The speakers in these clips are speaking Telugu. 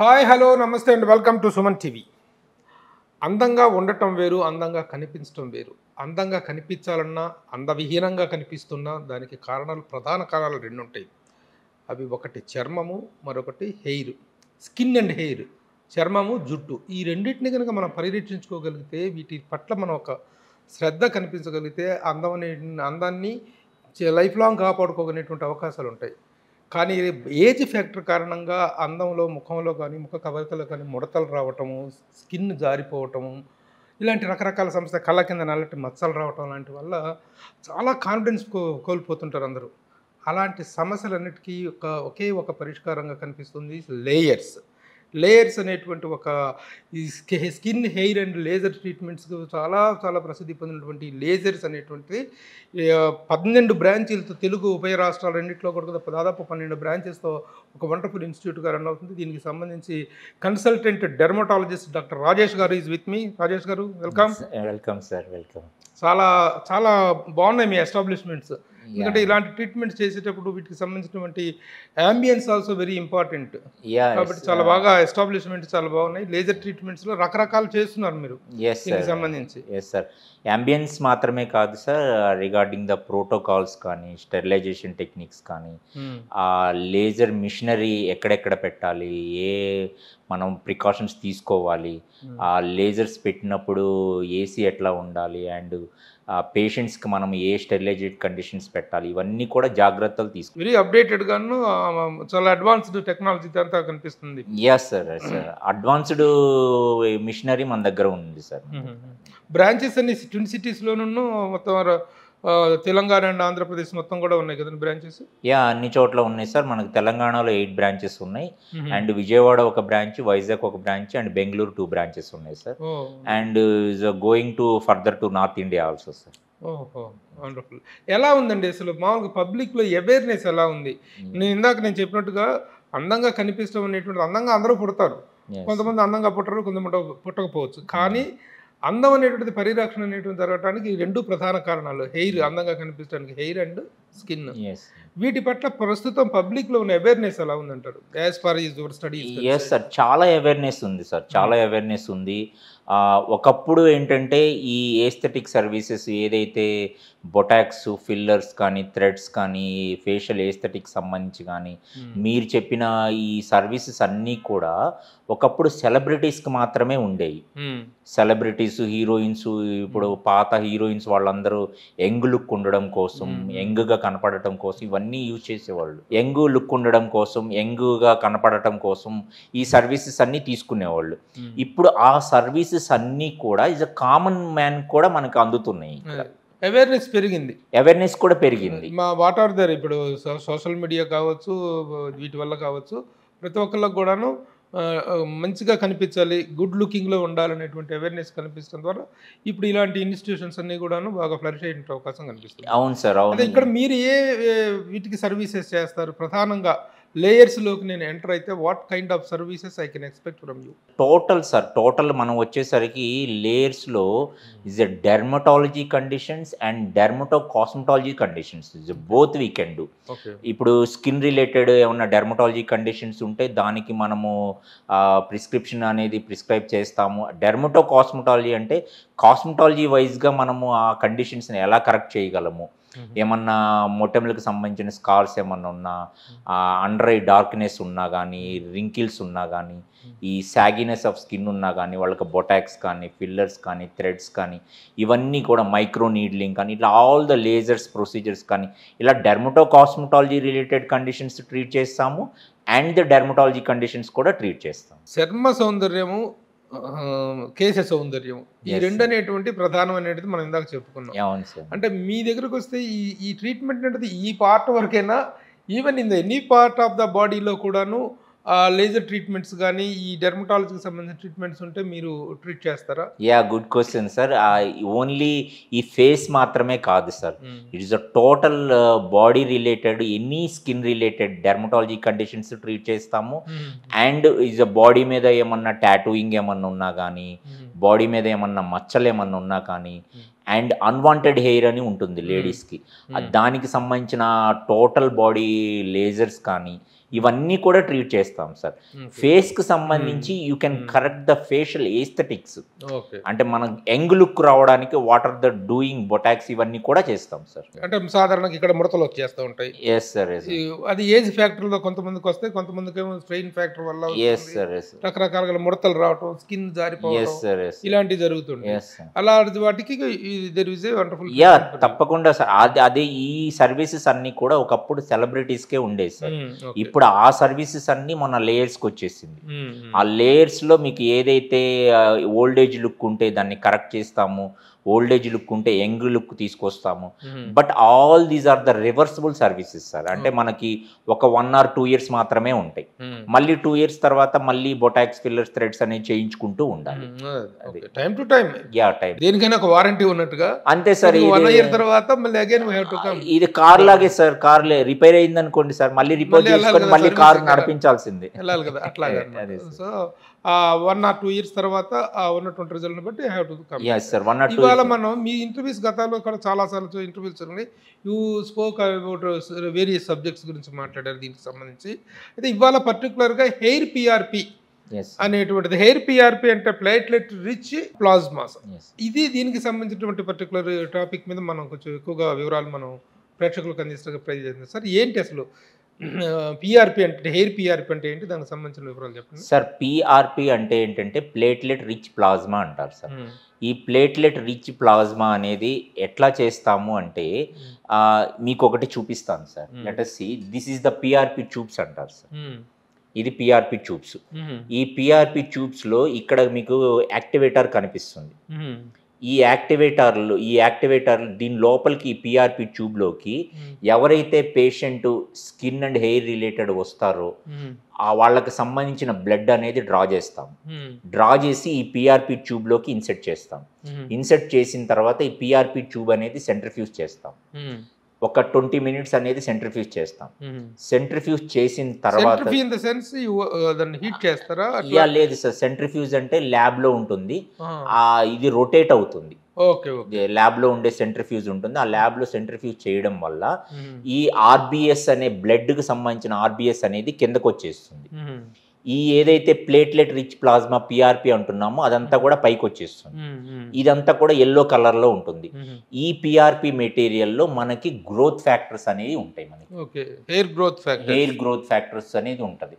హాయ్ హలో నమస్తే and welcome to Suman TV. అందంగా ఉండటం వేరు, అందంగా కనిపించడం వేరు. అందంగా కనిపించాలన్నా, అందవిహీనంగా కనిపిస్తున్నా దానికి ప్రధాన కారణాలు రెండు ఉంటాయి. అవి ఒకటి చర్మము, మరొకటి హెయిర్, స్కిన్ అండ్ హెయిర్. చర్మము, జుట్టు, ఈ రెండింటిని కనుక మనం పరిరక్షించుకోగలిగితే, వీటి పట్ల మనం ఒక శ్రద్ధ కనిపించగలిగితే అందాన్ని లైఫ్ లాంగ్ కాపాడుకోగలిగినటువంటి అవకాశాలు ఉంటాయి. కానీ ఏజ్ ఫ్యాక్టర్ కారణంగా అందంలో, ముఖంలో కానీ, ముఖ కవళికలో కానీ ముడతలు రావటము, స్కిన్ జారిపోవటము, ఇలాంటి రకరకాల సమస్య, కళ్ళ కింద నల్లటి మచ్చలు రావటం లాంటి వల్ల చాలా కాన్ఫిడెన్స్ కోల్పోతుంటారు అందరూ. అలాంటి సమస్యలన్నిటికీ ఒకే ఒక పరిష్కారంగా కనిపిస్తుంది లేయర్స్. లేయర్స్ అనేటువంటి ఒక ఈ స్కిన్, హెయిర్ అండ్ లేజర్ ట్రీట్మెంట్స్కి చాలా చాలా ప్రసిద్ధి పొందినటువంటి లేజర్స్ అనేటువంటిది 12 బ్రాంచీలతో తెలుగు ఉభయ రాష్ట్రాలు రెండింటిలో కూడా దాదాపు 12 బ్రాంచెస్తో ఒక వండర్ఫుల్ ఇన్స్టిట్యూట్గా రన్ అవుతుంది. దీనికి సంబంధించి కన్సల్టెంట్ డెర్మటాలజిస్ట్ డాక్టర్ రాజేష్ గారు ఈజ్ విత్ మీ. రాజేష్ గారు, వెల్కమ్. Welcome sir, welcome. చాలా చాలా బాగున్నాయి మీ ఎస్టాబ్లిష్మెంట్స్. ఎందుకంటే ఇలాంటి ట్రీట్మెంట్స్ చేసేటప్పుడు వీటికి సంబంధించినటువంటి అంబియన్స్ ఆల్సో వెరీ ఇంపార్టెంట్. కాబట్టి చాలా బాగా ఎస్టాబ్లిష్మెంట్స్ చాలా బాగున్నాయి. లేజర్ ట్రీట్మెంట్స్లో రకరకాలు చేస్తున్నారు మీరు దీనికి సంబంధించి. ఎస్ సార్, అంబియన్స్ మాత్రమే కాదు సార్, రిగార్డింగ్ ద ప్రోటోకాల్స్ కానీ, స్టెరిలైజేషన్ టెక్నిక్స్ కానీ, ఆ లేజర్ మిషనరీ ఎక్కడెక్కడ పెట్టాలి, మనం ప్రికాషన్స్ తీసుకోవాలి, ఆ లేజర్స్ పెట్టినప్పుడు ఏసీ ఎట్లా ఉండాలి, అండ్ పేషెంట్స్కి మనం ఏ స్టెరిలైజేట్ కండిషన్స్ పెట్టాలి, ఇవన్నీ కూడా జాగ్రత్తలు తీసుకోవాలి. వెరీ అప్డేటెడ్గాను చాలా అడ్వాన్స్డ్ టెక్నాలజీ అంతా కనిపిస్తుంది. Yes sir, yes sir, advanced machinery మన దగ్గర ఉంది సార్. బ్రాంచెస్ అన్ని ట్విన్ సిటీస్లోనూ మొత్తం తెలంగాణ అండ్ ఆంధ్రప్రదేశ్ మొత్తం కూడా ఉన్నాయి కదండి బ్రాంచెస్? అన్ని చోట్ల ఉన్నాయి సార్. మనకు తెలంగాణలో 8 బ్రాంచెస్ ఉన్నాయి, అండ్ విజయవాడ ఒక బ్రాంచ్, వైజాగ్ ఒక బ్రాంచ్, అండ్ బెంగళూరు 2 బ్రాంచెస్ ఉన్నాయి sir. And going to further to north India also sir. ఓహో, వండర్ఫుల్. ఎలా ఉందండి అసలు మామూలుగా పబ్లిక్లో అవేర్నెస్ ఎలా ఉంది? నేను చెప్పినట్టుగా అందంగా కనిపిస్తాం అనేటువంటి, అందంగా అందరూ పుడతారు, కొంతమంది అందంగా పుట్టరు, కొంతమంది పుట్టకపోవచ్చు. కానీ అందం అనేటువంటిది, పరిరక్షణ అనేటువంటి జరగడానికి 2 ప్రధాన కారణాలు. హెయిర్, అందంగా కనిపించడానికి హెయిర్ అండ్ స్కిన్. వీటి పట్ల ప్రస్తుతం పబ్లిక్లో ఉన్న అవేర్నెస్ ఎలా ఉందంటారు as far your studies? Yes sir, చాలా అవేర్నెస్ ఉంది సార్, చాలా అవేర్నెస్ ఉంది. ఒకప్పుడు ఏంటంటే ఈ ఏస్థెటిక్ సర్వీసెస్ ఏదైతే బొటాక్స్, ఫిల్లర్స్ కానీ, థ్రెడ్స్ కానీ, ఫేషియల్ ఏస్థెటిక్ సంబంధించి కానీ మీరు చెప్పిన ఈ సర్వీసెస్ అన్నీ కూడా ఒకప్పుడు సెలబ్రిటీస్కి మాత్రమే ఉండేవి. సెలబ్రిటీస్, హీరోయిన్స్, ఇప్పుడు పాత హీరోయిన్స్ వాళ్ళందరూ యంగ్ లుక్ ఉండడం కోసం, యంగ్గా కనపడటం కోసం ఇవన్నీ యూజ్ చేసేవాళ్ళు. యంగ్ లుక్ ఉండడం కోసం, యంగ్గా కనపడటం కోసం ఈ సర్వీసెస్ అన్నీ తీసుకునేవాళ్ళు. ఇప్పుడు ఆ సర్వీసెస్ అన్నీ కూడా ఈజ్ అ కామన్ మ్యాన్ కూడా మనకు అందుతున్నాయి. అవేర్నెస్ పెరిగింది, అవేర్నెస్ కూడా పెరిగింది. వాట్ ఆర్ దర్ ఇప్పుడు సోషల్ మీడియా కావచ్చు, వీటి వల్ల కావచ్చు, ప్రతి ఒక్కళ్ళకి కూడాను మంచిగా కనిపించాలి, గుడ్ లుకింగ్లో ఉండాలనేటువంటి అవేర్నెస్ కనిపించడం ద్వారా ఇప్పుడు ఇలాంటి ఇన్స్టిట్యూషన్స్ అన్నీ కూడాను బాగా ఫ్లరిష్ అయ్యే అవకాశం కనిపిస్తుంది. అవును సార్, అవును. ఇక్కడ మీరు వీటికి సర్వీసెస్ చేస్తారు? ప్రధానంగా లేయర్స్లోకి నేను ఎంటర్ అయితే what kind of services I can expect from you? Total మనం వచ్చేసరికి లేయర్స్లో is a dermatology conditions and cosmetology conditions, both we can do. ఇప్పుడు స్కిన్ రిలేటెడ్ ఏమన్నా డెర్మటాలజీ కండిషన్స్ ఉంటే దానికి మనము ప్రిస్క్రిప్షన్ అనేది ప్రిస్క్రైబ్ చేస్తాము. కాస్మెటాలజీ అంటే కాస్మెటాలజీ వైజ్గా మనము ఆ కండిషన్స్ని ఎలా కరెక్ట్ చేయగలము, ఏమన్నా మొట్టెములకు సంబంధించిన స్కార్స్ ఏమన్నా ఉన్నా, అండర్ ఐ డార్క్నెస్ ఉన్నా కానీ, రింకిల్స్ ఉన్నా కానీ, ఈ సాగినెస్ ఆఫ్ స్కిన్ ఉన్నా కానీ, వాళ్ళకి బొటాక్స్ కానీ, ఫిల్లర్స్ కానీ, థ్రెడ్స్ కానీ, ఇవన్నీ కూడా మైక్రో నీడ్లింగ్ కానీ, ఇట్లా ఆల్ ద లేజర్స్ ప్రొసీజర్స్ కానీ, ఇలా కాస్మెటాలజీ రిలేటెడ్ కండిషన్స్ ట్రీట్ చేస్తాము, అండ్ ద డెర్మటాలజీ కండిషన్స్ కూడా ట్రీట్ చేస్తాం. చర్మ సౌందర్యము, కేశ సౌందర్యం, ఈ రెండు అనేటువంటి ప్రధానమైనది మనం ఇందాక చెప్పుకున్నాం. అవును సార్. అంటే మీ దగ్గరకు వస్తే ఈ ట్రీట్మెంట్ అనేది ఈ పార్ట్ వరకైనా, even in the any part of the బాడీలో కూడాను లేజర్ ట్రీట్మెంట్స్ కానీ, ఈ డెర్మటాలజీకి సంబంధించిన ట్రీట్మెంట్స్ ఉంటే మీరు ట్రీట్ చేస్తారా? Good question sir. ఓన్లీ ఈ ఫేస్ మాత్రమే కాదు sir, it is a total body related, any skin related dermatology conditions treat చేస్తాము. అండ్ ఈజ్ అ బాడీ మీద ఏమన్నా టాటూయింగ్ ఏమన్నా ఉన్నా కానీ, బాడీ మీద ఏమన్నా మచ్చలు ఏమన్నా ఉన్నా కానీ, అండ్ అన్వాంటెడ్ హెయిర్ అని ఉంటుంది లేడీస్కి, దానికి సంబంధించిన టోటల్ బాడీ లేజర్స్ కానీ ఇవన్నీ కూడా ట్రీట్ చేస్తాం సార్. ఫేస్కి సంబంధించి you can correct the facial aesthetics, అంటే మనం యంగ్ లుక్ రావడానికి what are the doing botox ఇవన్నీ కూడా చేస్తాం సార్. అంటే సాధారణంగా ఇక్కడ ముడతలు వచ్చేస్తూ ఉంటాయి. Yes sir. అది ఏజ్ ఫ్యాక్టర్లో కొంతమందికి వస్తాయి, కొంతమందికి ఏమో స్ట్రెయిన్ ఫ్యాక్టర్ వల్ల రకరకాలుగా ముడతలు రావటం, స్కిన్ జారిపోవడం ఇలాంటివి జరుగుతుంది. అలాంటి వాటికి there is a wonderful. Yeah తప్పకుండా సార్. అదే ఈ సర్వీసెస్ అన్ని కూడా ఒకప్పుడు సెలబ్రిటీస్కే ఉండేది సార్. ఇప్పుడు ఆ సర్వీసెస్ అన్ని మన లేయర్స్కి వచ్చేసింది. ఆ లేయర్స్లో మీకు ఏదైతే ఓల్డ్ ఏజ్ లుక్ ఉంటే దాన్ని కరెక్ట్ చేస్తాము, ఓల్డ్ ఏజ్ లుక్ ఉంటే యంగ్ లుక్ తీసుకొస్తాము. But all these are the reversible services sir. అంటే మనకి ఒక 1 or 2 years మాత్రమే ఉంటాయి. మళ్ళీ 2 years తర్వాత మళ్ళీ బొటాక్స్, ఫిల్లర్స్, థ్రెడ్స్ అనేవి చేయించుకుంటూ ఉండాలి. Time to time. Yeah time. దేనికైనా ఒక వారంటీ ఉన్నట్టుగా. అంతే సార్. 1 year తర్వాత మళ్ళీ again we have to come. ఇది కార్ లాగే సార్. కార్ రిపేర్ అయింది అనుకోండి సార్, మళ్ళీ రిపేర్ చేసుకొని మళ్ళీ కార్ నడిపించాల్సిందే. వెళ్ళాలి కదా అట్లాగే. సో 1 or 2 years తర్వాత ఉన్నటువంటి రిజల్ట్ని బట్టి హ్యావ్ టు కమ్. ఇవాళ మనం మీ ఇంటర్వ్యూస్ గతంలో కూడా చాలాసార్లు ఇంటర్వ్యూస్ ఉన్నాయి. You spoke about various subjects గురించి మాట్లాడారు దీనికి సంబంధించి. అయితే ఇవాళ పర్టికులర్గా హెయిర్ పిఆర్పి అనేటువంటిది. హెయిర్ పిఆర్పి అంటే ప్లేట్లెట్ రిచ్ ప్లాస్మాస్. ఇది దీనికి సంబంధించినటువంటి పర్టికులర్ టాపిక్ మీద మనం కొంచెం ఎక్కువగా వివరాలు మనం ప్రేక్షకులకు అందించడానికి ట్రై చేద్దాం సార్. ఏంటి అసలు పిఆర్పి అంటే, హెయిర్ పిఆర్పి అంటే ఏంటి, దానికి సంబంధించిన వివరాలు చెప్పండి సార్. పిఆర్పి అంటే ఏంటంటే ప్లేట్లెట్ రిచ్ ప్లాస్మా అంటారు సార్. ఈ ప్లేట్లెట్ రిచ్ ప్లాస్మా అనేది ఎట్లా చేస్తాము అంటే మీకు ఒకటి చూపిస్తాను sir. Let us see, this is the PRP tubes అంటారు సార్. ఇది పిఆర్పి ట్యూబ్స్. ఈ పిఆర్పి ట్యూబ్స్లో ఇక్కడ మీకు యాక్టివేటర్ కనిపిస్తుంది. ఈ యాక్టివేటర్ దీని లోపలికి ఈ పిఆర్పి ట్యూబ్లోకి ఎవరైతే patient skin and hair related వస్తారో వాళ్ళకి సంబంధించిన బ్లడ్ అనేది డ్రా చేస్తాం. డ్రా చేసి ఈ పిఆర్పి ట్యూబ్లోకి ఇన్సెర్ట్ చేస్తాం. ఇన్సెర్ట్ చేసిన తర్వాత ఈ పిఆర్పి ట్యూబ్ అనేది సెంట్రిఫ్యూజ్ చేస్తాం. ఒక 20 minutes అనేది సెంట్రిఫ్యూజ్ చేస్తాం. సెంట్రిఫ్యూజ్ చేసిన తర్వాత లేదు సార్, సెంట్రిఫ్యూజ్ అంటే ల్యాబ్ లో ఉంటుంది. ఇది రొటేట్ అవుతుంది. ల్యాబ్ లో ఉండే సెంట్రిఫ్యూజ్ ఉంటుంది. ఆ ల్యాబ్ లో సెంట్రిఫ్యూజ్ చేయడం వల్ల ఈ ఆర్బిఎస్ అనే బ్లడ్ కి సంబంధించిన ఆర్బిఎస్ అనేది కిందకు వచ్చేస్తుంది. ఈ ఏదైతే ప్లేట్లెట్ రిచ్ ప్లాస్మా పిఆర్పి అంటున్నామో అదంతా కూడా పైకి వచ్చేస్తుంది. ఇదంతా కూడా ఎల్లో కలర్ లో ఉంటుంది. ఈ పిఆర్పి మెటీరియల్లో మనకి గ్రోత్ ఫ్యాక్టర్స్ అనేవి ఉంటాయి. మనకి హెయిర్ గ్రోత్ ఫ్యాక్టర్స్ అనేది ఉంటుంది.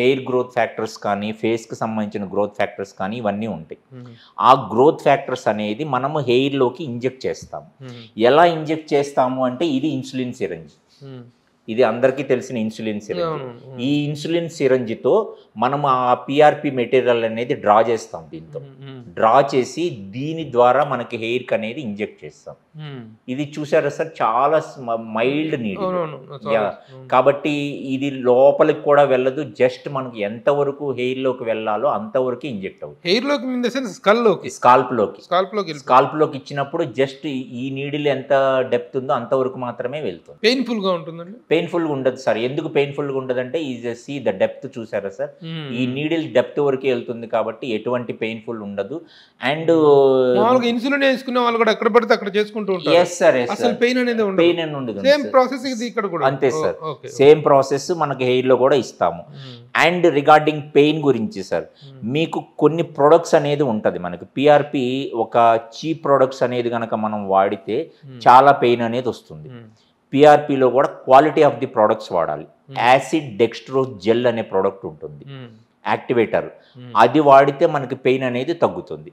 హెయిర్ గ్రోత్ ఫ్యాక్టర్స్ కానీ, ఫేస్ కి సంబంధించిన గ్రోత్ ఫ్యాక్టర్స్ కానీ ఇవన్నీ ఉంటాయి. ఆ గ్రోత్ ఫ్యాక్టర్స్ అనేది మనము హెయిర్ లోకి ఇంజెక్ట్ చేస్తాము. ఎలా ఇంజెక్ట్ చేస్తాము అంటే ఇది ఇన్సులిన్ సిరంజ్. ఇది అందరికీ తెలిసిన ఇన్సులిన్ సిరంజ్. ఈ ఇన్సులిన్ సిరంజ్తో మనం ఆ పిఆర్పి మెటీరియల్ అనేది డ్రా చేస్తాం. దీంతో డ్రా చేసి దీని ద్వారా మనకి హెయిర్కి అనేది ఇంజెక్ట్ చేస్తాం. ఇది చూసారా సార్, చాలా మైల్డ్ నీడిల్. కాబట్టి ఇది లోపలికి కూడా వెళ్ళదు. జస్ట్ మనకి ఎంతవరకు హెయిర్ లోకి వెళ్ళాలో అంతవరకు ఇంజెక్ట్ అవుతుంది. హెయిర్ లోకి స్కాల్ప్ లోకి ఇచ్చినప్పుడు జస్ట్ ఈ నీడిల్ ఎంత డెప్త్ ఉందో అంతవరకు మాత్రమే వెళ్తుంది. పెయిన్ఫుల్ గా ఉంటుందండి? పెయిన్ఫుల్ గా ఉండదు సార్. ఎందుకు పెయిన్ఫుల్ గా ఉండదు అంటే సీ ద డెప్త్ చూసారా సార్, ఈ నీడిల్ డెప్త్ వరకు వెళ్తుంది కాబట్టి ఎటువంటి పెయిన్ఫుల్ ఉండదు. అండ్ ఇన్సులిన్ వేసుకునే వాళ్ళు కూడా ఎక్కడ పడితే అక్కడ చేసుకుంటూ ఉంటారు. ఎస్ సార్, అసలు పెయిన్ అనేది ఉండదు. సేమ్ ప్రాసెస్ ఇది ఇక్కడ కూడా. అంతే సార్, సేమ్ ప్రాసెస్ మనకి హెయిర్ లో కూడా ఇస్తాము. అండ్ రిగార్డింగ్ పెయిన్ గురించి సార్, మీకు కొన్ని ప్రొడక్ట్స్ అనేది ఉంటుంది. మనకి పిఆర్పి ఒక చీప్ ప్రొడక్ట్స్ అనేది కనుక మనం వాడితే చాలా పెయిన్ అనేది వస్తుంది. పిఆర్పిలో కూడా క్వాలిటీ ఆఫ్ ది ప్రొడక్ట్స్ వాడాలి. యాసిడ్ డెక్స్ట్రోజ్ జెల్ అనే ప్రోడక్ట్ ఉంటుంది, యాక్టివేటర్. అది వాడితే మనకి పెయిన్ అనేది తగ్గుతుంది.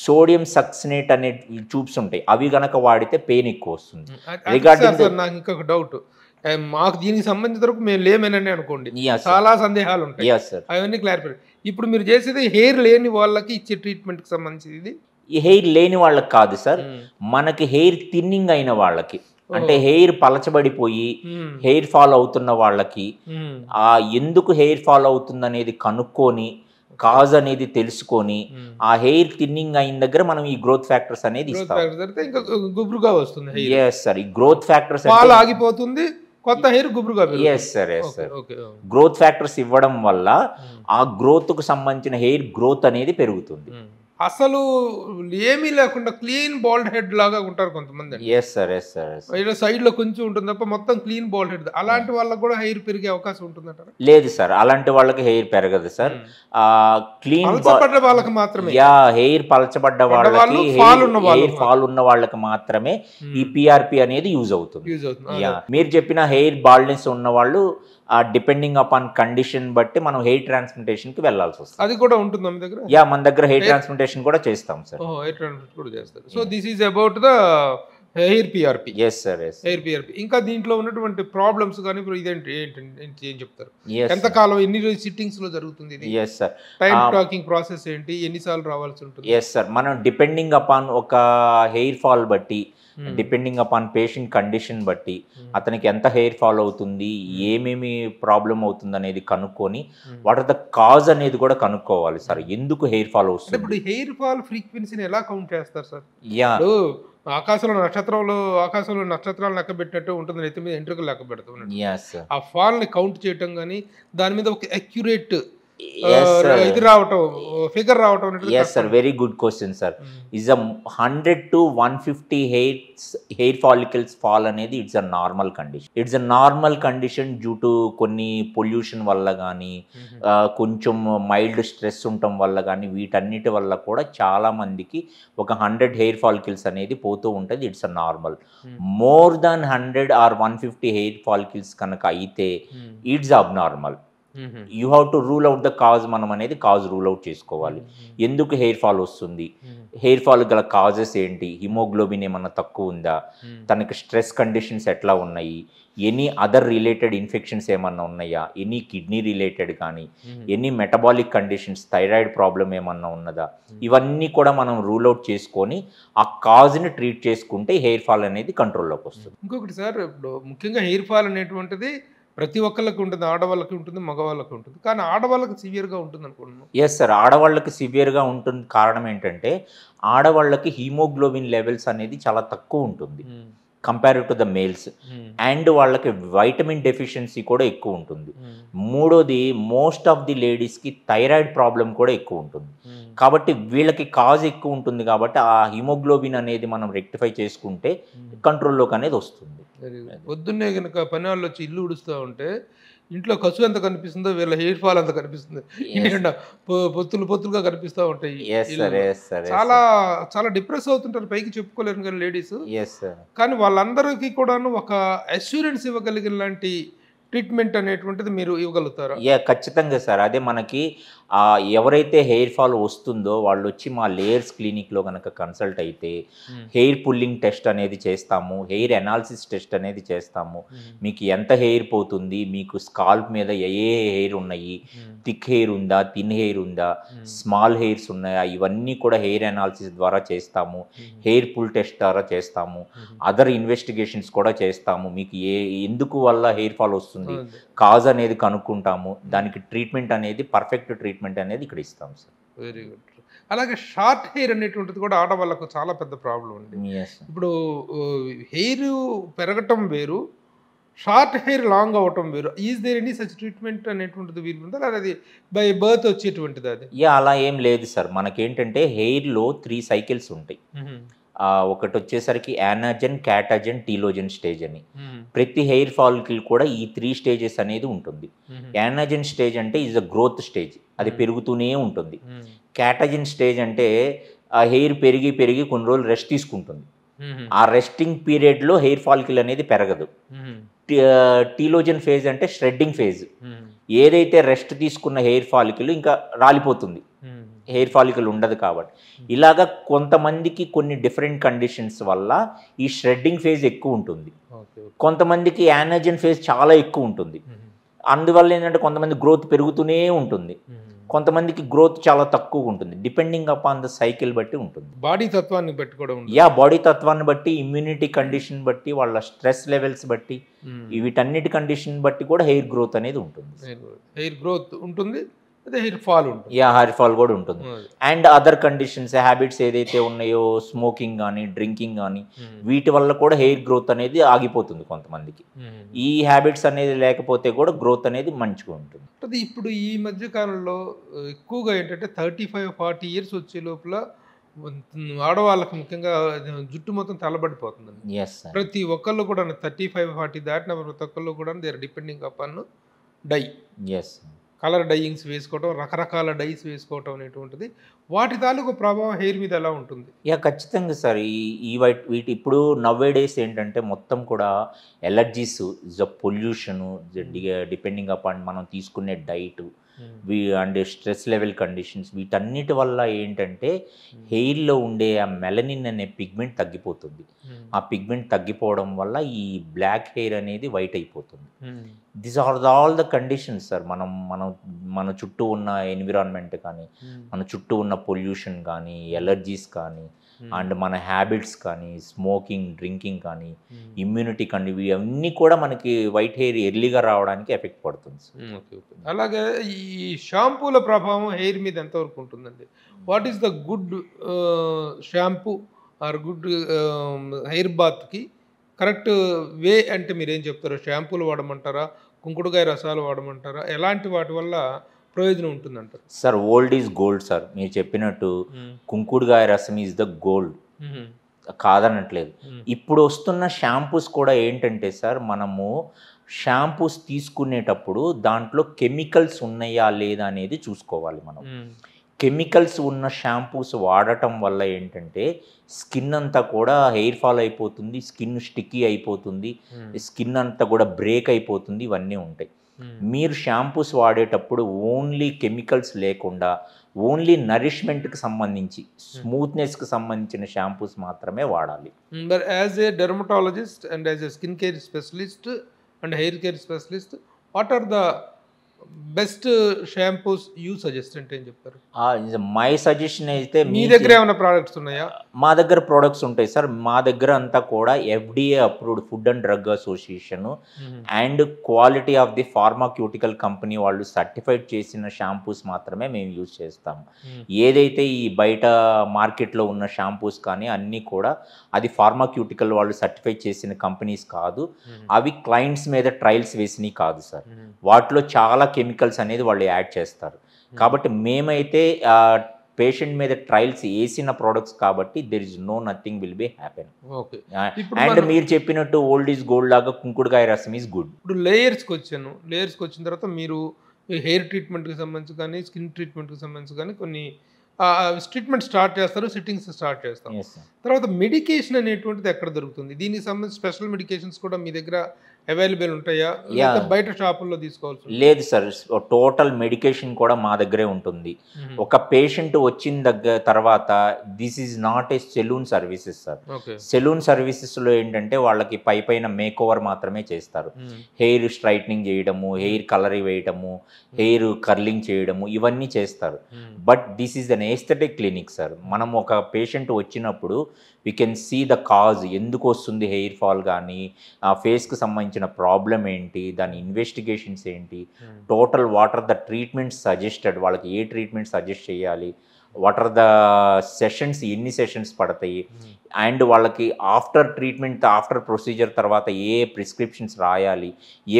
సోడియం సక్సినేట్ అనే ట్యూబ్స్ ఉంటాయి, అవి గనక వాడితే పెయిన్ ఎక్కువ వస్తుంది. రిగార్డింగ్ నాకు ఇంకొక డౌట్, మాకు దీనికి సంబంధించిన వరకు మేము లేమేనని అనుకోండి, చాలా సందేహాలు ఉంటాయి, అవన్నీ క్లారిఫై. ఇప్పుడు మీరు చేసేది హెయిర్ లేని వాళ్ళకి ఇచ్చే ట్రీట్మెంట్ కి సంబంధించి? ఈ హెయిర్ లేని వాళ్ళకి కాదు సార్, మనకి హెయిర్ థిన్నింగ్ అయిన వాళ్ళకి, అంటే హెయిర్ పలచబడిపోయి హెయిర్ ఫాల్ అవుతున్న వాళ్ళకి, ఎందుకు హెయిర్ ఫాల్ అవుతుంది అనేది కనుక్కొని కాజ్ అనేది తెలుసుకొని ఆ హెయిర్ థిన్నింగ్ అయిన దగ్గర మనం ఈ గ్రోత్ ఫ్యాక్టర్స్ అనేది ఇస్తాం. గుబురుగా వస్తుంది. ఎస్ సార్, ఈ గ్రోత్ ఫ్యాక్టర్స్ ఆగిపోతుంది, కొత్త హెయిర్ గుబురుగా. Yes sir, yes sir. Growth factors ఇవ్వడం వల్ల ఆ గ్రోత్ కు సంబంధించిన హెయిర్ గ్రోత్ అనేది పెరుగుతుంది. అసలు ఏమీ లేకుండా క్లీన్ బాల్డ్ హెడ్ లాగా ఉంటారు కొంతమంది. Yes sir, yes sir. ఇలా సైడ్ లో కొంచెం ఉంటుంది తప్ప మొత్తం క్లీన్ బాల్డ్ హెడ్. అలాంటి వాళ్ళకి కూడా హెయిర్ పెరిగే అవకాశం ఉంటుందంటారా? లేదు సార్, అలాంటి వాళ్ళకి హెయిర్ పెరగదు సార్. క్లీన్ పలచబడ్డ వాళ్ళకి మాత్రమే, హెయిర్ పలచబడ్డ వాళ్ళకి, హెయిర్ ఫాల్ ఉన్న వాళ్ళకి మాత్రమే ఈ పిఆర్పి అనేది యూజ్ అవుతుంది. మీరు చెప్పిన హెయిర్ బాల్డ్నెస్ ఉన్న వాళ్ళు డిపెండింగ్ అపాన్ కండిషన్ బట్టి మనం హెయిర్ ట్రాన్స్ప్లాంటేషన్ కి వెళ్ళాల్సి వస్తుంది. అది కూడా ఉంటుంది మన దగ్గర. మన దగ్గర హెయిర్ ట్రాన్స్ప్లాంటేషన్ కూడా చేస్తాం సార్. హెయిర్ ట్రాన్స్ప్లాంట్ కూడా చేస్తారు. So this is about the hair PRP. Yes sir, yes. Hair PRP. ఇంకా దీంట్లో ఉన్నటువంటి ప్రాబ్లమ్స్ కానీ ఇదేంటి ఏం చెప్తారు? ఎంతకాలం, ఎన్ని సిట్టింగ్స్ లో జరుగుతుంది ఇది? Yes sir. Time taking process ఏంటి, ఎన్నిసార్లు రావాల్సి ఉంటుంది? ఎస్ సార్, మనం డిపెండింగ్ అపాన్ ఒక హెయిర్ ఫాల్ బట్టి, డిపెండింగ్ అపాన్ పేషెంట్ కండిషన్ బట్టి అతనికి ఎంత హెయిర్ ఫాల్ అవుతుంది, ఏమేమి ప్రాబ్లం అవుతుంది అనేది కనుక్కొని వాట్ ఆర్ ద కాజ్ అనేది కూడా కనుక్కోవాలి సార్. ఎందుకు హెయిర్ ఫాల్ వస్తుంది? ఇప్పుడు హెయిర్ ఫాల్ ఫ్రీక్వెన్సీని ఎలా కౌంట్ చేస్తారు సార్? ఆకాశంలో నక్షత్రాలు లెక్క పెట్టినట్టు ఉంటుంది, నెత్తి మీద ఎంట్రుకలు లెక్క పెడుతున్నట్టు. ఆ ఫాల్ ని కౌంట్ చేయటం కానీ దాని మీద ఒక అక్యురేట్ ఇది రావటం, ఫిగర్ రావటం. Yes sir, very good question sir. Is 100 to 150 hair follicles fall అనేది it's a normal condition. It's a normal condition due to కొన్ని పొల్యూషన్ వల్ల కానీ, కొంచెం మైల్డ్ స్ట్రెస్ ఉండటం వల్ల కానీ, వీటన్నిటి వల్ల కూడా చాలా మందికి ఒక 100 హెయిర్ ఫాలికల్స్ అనేది పోతూ ఉంటుంది. It's a normal. More than 100 or 150 hair follicles కనుక అయితే it's abnormal. You have to rule out the cause. మనం అనేది కాజ్ రూల్ అవుట్ చేసుకోవాలి. ఎందుకు హెయిర్ ఫాల్ వస్తుంది, హెయిర్ ఫాల్ గల కాజెస్ ఏంటి, హిమోగ్లోబిన్ ఏమన్నా తక్కువ ఉందా, తనకి స్ట్రెస్ కండిషన్స్ ఎట్లా ఉన్నాయి, ఎనీ అదర్ రిలేటెడ్ ఇన్ఫెక్షన్స్ ఏమన్నా ఉన్నాయా, ఎనీ కిడ్నీ రిలేటెడ్ కానీ, any metabolic conditions, thyroid problem ఏమన్నా ఉన్నదా, ఇవన్నీ కూడా మనం రూల్ అవుట్ చేసుకొని ఆ కాజ్ని ట్రీట్ చేసుకుంటే హెయిర్ ఫాల్ అనేది కంట్రోల్లోకి వస్తుంది. ఇంకొకటి సార్, ఇప్పుడు ముఖ్యంగా హెయిర్ ఫాల్ అనేటువంటిది ప్రతి ఒక్కళ్ళకి ఉంటుంది, ఆడవాళ్ళకి ఉంటుంది, మగవాళ్ళకి ఉంటుంది. కానీ ఆడవాళ్ళకి సివియర్గా ఉంటుంది అనుకుంటున్నాను. ఎస్ సార్, ఆడవాళ్ళకి సివియర్గా ఉంటుంది. కారణం ఏంటంటే ఆడవాళ్ళకి హీమోగ్లోబిన్ లెవెల్స్ అనేది చాలా తక్కువ ఉంటుంది compare to the males. And వాళ్ళకి వైటమిన్ డెఫిషియన్సీ కూడా ఎక్కువ ఉంటుంది. మూడోది, మోస్ట్ ఆఫ్ ది లేడీస్కి థైరాయిడ్ ప్రాబ్లం కూడా ఎక్కువ ఉంటుంది. కాబట్టి వీళ్ళకి కాజ్ ఎక్కువ ఉంటుంది. కాబట్టి ఆ హిమోగ్లోబిన్ అనేది మనం రెక్టిఫై చేసుకుంటే కంట్రోల్లోకి అనేది వస్తుంది. పొద్దున్నే కనుక పని వాళ్ళు వచ్చి ఇల్లు ఉడుస్తూ ఉంటే ఇంట్లో కసు ఎంత కనిపిస్తుందో వీళ్ళ హెయిర్ ఫాల్ అంత కనిపిస్తుంది. ఎందుకంటే పొత్తులుగా కనిపిస్తూ ఉంటాయి. చాలా చాలా డిప్రెస్ అవుతుంటారు, పైకి చెప్పుకోలేరు కానీ లేడీస్. కానీ వాళ్ళందరికీ కూడాను ఒక అష్యూరెన్స్ ఇవ్వగలిగిన లాంటి ట్రీట్మెంట్ అనేటువంటిది మీరు ఇవ్వగలుగుతారా? ఖచ్చితంగా సార్. అదే మనకి ఎవరైతే హెయిర్ ఫాల్ వస్తుందో వాళ్ళు వచ్చి మా లేయర్స్ క్లినిక్లో కనుక కన్సల్ట్ అయితే హెయిర్ పుల్లింగ్ టెస్ట్ అనేది చేస్తాము, హెయిర్ అనాలిసిస్ టెస్ట్ అనేది చేస్తాము. మీకు ఎంత హెయిర్ పోతుంది, మీకు స్కాల్ప్ మీద ఏ హెయిర్ ఉన్నాయి, థిక్ హెయిర్ ఉందా, థిన్ హెయిర్ ఉందా, స్మాల్ హెయిర్స్ ఉన్నాయా, ఇవన్నీ కూడా హెయిర్ అనాలిసిస్ ద్వారా చేస్తాము. హెయిర్ పుల్ టెస్ట్ ద్వారా చేస్తాము. అదర్ ఇన్వెస్టిగేషన్స్ కూడా చేస్తాము. మీకు ఎందుకు వల్ల హెయిర్ ఫాల్ వస్తుంది, కాజ్ అనేది కనుక్కుంటాము. దానికి ట్రీట్మెంట్ అనేది పర్ఫెక్ట్ ట్రీట్మెంట్ అనేది ఇక్కడ ఇస్తాం సార్. Very good. అలాగే షార్ట్ హెయిర్ అనేటువంటిది కూడా ఆడవాళ్ళకు చాలా పెద్ద ప్రాబ్లం ఉంది. ఇప్పుడు హెయిర్ పెరగటం వేరు, షార్ట్ హెయిర్ లాంగ్ అవటం వేరు. Is there any such treatment అనేటువంటిది వీలు ఉందా, లేదా అది బై బర్త్ వచ్చేటువంటిది? అది అలా ఏం లేదు సార్. మనకేంటంటే హెయిర్లో 3 సైకిల్స్ ఉంటాయి. ఒకటి వచ్చేసరికి యానాజన్, క్యాటాజన్, టీలోజన్ స్టేజ్ అని. ప్రతి హెయిర్ ఫాల్కి కూడా ఈ 3 స్టేజెస్ అనేది ఉంటుంది. యానాజన్ స్టేజ్ అంటే ఈజ్ అ గ్రోత్ స్టేజ్, అది పెరుగుతూనే ఉంటుంది. క్యాటాజన్ స్టేజ్ అంటే ఆ హెయిర్ పెరిగి పెరిగి కొన్ని రోజులు రెస్ట్ తీసుకుంటుంది. ఆ రెస్టింగ్ పీరియడ్లో హెయిర్ ఫాల్కిల్ అనేది పెరగదు. టీలోజన్ ఫేజ్ అంటే ష్రెడ్డింగ్ ఫేజ్. ఏదైతే రెస్ట్ తీసుకున్న హెయిర్ ఫాలికల్ ఇంకా రాలిపోతుంది, హెయిర్ ఫాలికల్ ఉండదు. కాబట్టి ఇలాగా కొంతమందికి కొన్ని డిఫరెంట్ కండిషన్స్ వల్ల ఈ ష్రెడ్డింగ్ ఫేజ్ ఎక్కువ ఉంటుంది, కొంతమందికి యానాజన్ ఫేజ్ చాలా ఎక్కువ ఉంటుంది. అందువల్ల ఏంటంటే కొంతమంది గ్రోత్ పెరుగుతూనే ఉంటుంది, కొంతమందికి గ్రోత్ చాలా తక్కువ ఉంటుంది. డిపెండింగ్ అపాన్ ద సైకిల్ బట్టి ఉంటుంది. బాడీ తత్వాన్ని బట్టి కూడా బాడీ తత్వాన్ని బట్టి, ఇమ్యూనిటీ కండిషన్ బట్టి, వాళ్ళ స్ట్రెస్ లెవెల్స్ బట్టి, వీటన్నిటి కండిషన్ బట్టి కూడా హెయిర్ గ్రోత్ అనేది ఉంటుంది. హెయిర్ గ్రోత్ ఉంటుంది, అదే హెయిర్ ఫాల్ ఉంటుంది. హెయిర్ ఫాల్ కూడా ఉంటుంది. అండ్ అదర్ కండిషన్స్ హ్యాబిట్స్ ఏదైతే ఉన్నాయో స్మోకింగ్ కానీ డ్రింకింగ్ కానీ వీటి వల్ల కూడా హెయిర్ గ్రోత్ అనేది ఆగిపోతుంది కొంతమందికి. ఈ హ్యాబిట్స్ అనేది లేకపోతే కూడా గ్రోత్ అనేది మంచిగా ఉంటుంది. అది ఇప్పుడు ఈ మధ్య కాలంలో ఎక్కువగా ఏంటంటే 35-40 ఇయర్స్ వచ్చే లోపల ఆడవాళ్ళకి ముఖ్యంగా జుట్టు మొత్తం తెల్లబడిపోతుందండి. ప్రతి ఒక్కళ్ళు కూడా 35-40 దాటిన ప్రతి ఒక్కళ్ళు కూడా they are depending upon dye. Colour dyeings వేసుకోవటం, రకరకాల డైస్ వేసుకోవటం అనేటువంటిది వాటి తాలూకు ప్రభావం హెయిర్ మీద ఎలా ఉంటుంది? ఖచ్చితంగా సార్. ఈ వీటి ఇప్పుడు నవ్వే డేస్ ఏంటంటే మొత్తం కూడా ఎలర్జీస్, పొల్యూషను, డిపెండింగ్ అపాన్ మనం తీసుకునే diet and stress level conditions, వీటన్నిటి వల్ల ఏంటంటే హెయిర్లో ఉండే ఆ మెలనిన్ అనే పిగ్మెంట్ తగ్గిపోతుంది. ఆ పిగ్మెంట్ తగ్గిపోవడం వల్ల ఈ బ్లాక్ హెయిర్ అనేది వైట్ అయిపోతుంది. This are all the conditions sir. మన చుట్టూ ఉన్న ఎన్విరాన్మెంట్ కానీ, మన చుట్టూ ఉన్న పొల్యూషన్ కానీ, ఎలర్జీస్ కానీ, అండ్ మన హ్యాబిట్స్ కానీ, స్మోకింగ్ డ్రింకింగ్ కానీ, ఇమ్యూనిటీ కానీ, ఇవన్నీ కూడా మనకి వైట్ హెయిర్ ఎర్లీగా రావడానికి ఎఫెక్ట్ పడుతుంది. అలాగే ఈ షాంపూల ప్రభావం హెయిర్ మీద ఎంతవరకు ఉంటుందండి? What is the good shampoo or good hair బాత్కి కరెక్ట్ వే అంటే మీరేం చెప్తారు? షాంపూలు వాడమంటారా, కుంకుడుకాయ రసాలు వాడమంటారా? ఎలాంటి వాటి వల్ల ప్రయోజనం ఉంటుందంటారు? Sir old is gold sir. మీరు చెప్పినట్టు కుంకుడుకాయ రసం ఈజ్ ద గోల్డ్, కాదనట్లేదు. ఇప్పుడు వస్తున్న షాంపూస్ కూడా ఏంటంటే సార్, మనము షాంపూస్ తీసుకునేటప్పుడు దాంట్లో కెమికల్స్ ఉన్నాయా లేదా అనేది చూసుకోవాలి. మనం కెమికల్స్ ఉన్న షాంపూస్ వాడటం వల్ల ఏంటంటే స్కిన్ అంతా కూడా హెయిర్ ఫాల్ అయిపోతుంది, స్కిన్ స్టిక్కీ అయిపోతుంది, స్కిన్ అంతా కూడా బ్రేక్ అయిపోతుంది, ఇవన్నీ ఉంటాయి. మీరు షాంపూస్ వాడేటప్పుడు ఓన్లీ కెమికల్స్ లేకుండా ఓన్లీ నరిష్మెంట్కి సంబంధించి, స్మూత్నెస్కి సంబంధించిన షాంపూస్ మాత్రమే వాడాలి. But as a dermatologist and as a skin care specialist and hair care specialist, what are the best shampoos you suggest అంటే ఏం చెప్తారు? మై సజెషన్ అయితే, మీ దగ్గర ఏమైనా ప్రోడక్ట్స్ ఉన్నాయా? మా దగ్గర ప్రోడక్ట్స్ ఉంటాయి సార్. మా దగ్గర అంతా కూడా FDA approved food and drug association and quality of the pharmaceutical company వాళ్ళు సర్టిఫైడ్ చేసిన షాంపూస్ మాత్రమే మేము యూజ్ చేస్తాము. ఏదైతే ఈ బయట మార్కెట్లో ఉన్న షాంపూస్ కానీ అన్నీ కూడా అది ఫార్మాక్యూటికల్ వాళ్ళు సర్టిఫై చేసిన కంపెనీస్ కాదు. అవి క్లయింట్స్ మీద ట్రయల్స్ వేసినవి కాదు సార్. వాటిలో చాలా కెమికల్స్ అనేది వాళ్ళు యాడ్ చేస్తారు. కాబట్టి మేమైతే పేషెంట్ మీద ట్రయల్స్ వేసిన ప్రోడక్ట్స్ కాబట్టి there is nothing will be happen. And మీరు చెప్పినట్టు ఓల్డ్ ఈజ్ గోల్డ్ లాగా కుంకుడుకాయ రసం ఈజ్ గుడ్. ఇప్పుడు లేయర్స్కి వచ్చిన తర్వాత మీరు హెయిర్ ట్రీట్మెంట్కి సంబంధించి కానీ, స్కిన్ ట్రీట్మెంట్కి సంబంధించి కానీ కొన్ని ట్రీట్మెంట్ స్టార్ట్ చేస్తారు, సిట్టింగ్స్ స్టార్ట్ చేస్తాం. తర్వాత మెడికేషన్ అనేటువంటిది ఎక్కడ దొరుకుతుంది? దీనికి సంబంధించి స్పెషల్ మెడికేషన్స్ కూడా మీ దగ్గర అవైలబుల్ ఉంటాయా, బయట షాపుల్లో తీసుకోవాల్సి? లేదు సార్, టోటల్ మెడికేషన్ కూడా మా దగ్గరే ఉంటుంది. ఒక పేషెంట్ వచ్చిన తర్వాత this is not a salon services sir. Salon సర్వీసెస్లో ఏంటంటే వాళ్ళకి పైన మేక్ ఓవర్ మాత్రమే చేస్తారు. హెయిర్ స్ట్రైట్నింగ్ చేయడము, హెయిర్ కలర్ వేయడము, హెయిర్ కర్లింగ్ చేయడము, ఇవన్నీ చేస్తారు. But this is an aesthetic clinic sir. మనం ఒక పేషెంట్ వచ్చినప్పుడు we can see the cause, ఎందుకు వస్తుంది హెయిర్ ఫాల్ కానీ, ఆ ఫేస్కి సంబంధించిన ప్రాబ్లం ఏంటి, దాని ఇన్వెస్టిగేషన్స్ ఏంటి, total what are the treatments suggested, వాళ్ళకి ఏ ట్రీట్మెంట్ సజెస్ట్ చేయాలి, వాట్ ఆర్ ద సెషన్స్, ఎన్ని సెషన్స్ పడతాయి, అండ్ వాళ్ళకి ఆఫ్టర్ ట్రీట్మెంట్, ఆఫ్టర్ ప్రొసీజర్ తర్వాత ఏ ప్రిస్క్రిప్షన్స్ రాయాలి,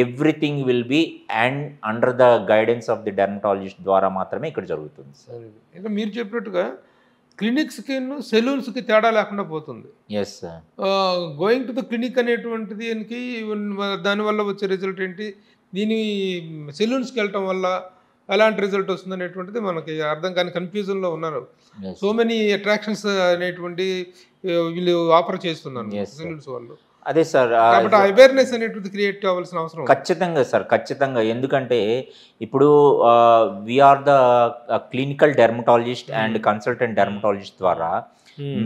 everything will be and under the guidance of the dermatologist ద్వారా మాత్రమే ఇక్కడ జరుగుతుంది. ఇంకా మీరు చెప్పినట్టుగా క్లినిక్స్కి సెలూన్స్కి తేడా లేకుండా పోతుంది. Yes sir. Going to the clinic అనేటువంటిది దానివల్ల వచ్చే రిజల్ట్ ఏంటి, దీని సెలూన్స్కి వెళ్ళటం వల్ల ఎలాంటి రిజల్ట్ వస్తుంది అనేటువంటిది మనకి అర్థం కాని కన్ఫ్యూజన్లో ఉన్నారు. సో మెనీ అట్రాక్షన్స్ అనేటువంటి వీళ్ళు ఆఫర్ చేస్తున్నారు సెలూన్స్ వాళ్ళు. అదే సార్, అవేర్నెస్ అనేటువంటి క్రియేట్ కావాల్సిన అవసరం ఖచ్చితంగా సార్, ఖచ్చితంగా. ఎందుకంటే ఇప్పుడు we are the clinical dermatologist and consultant dermatologist ద్వారా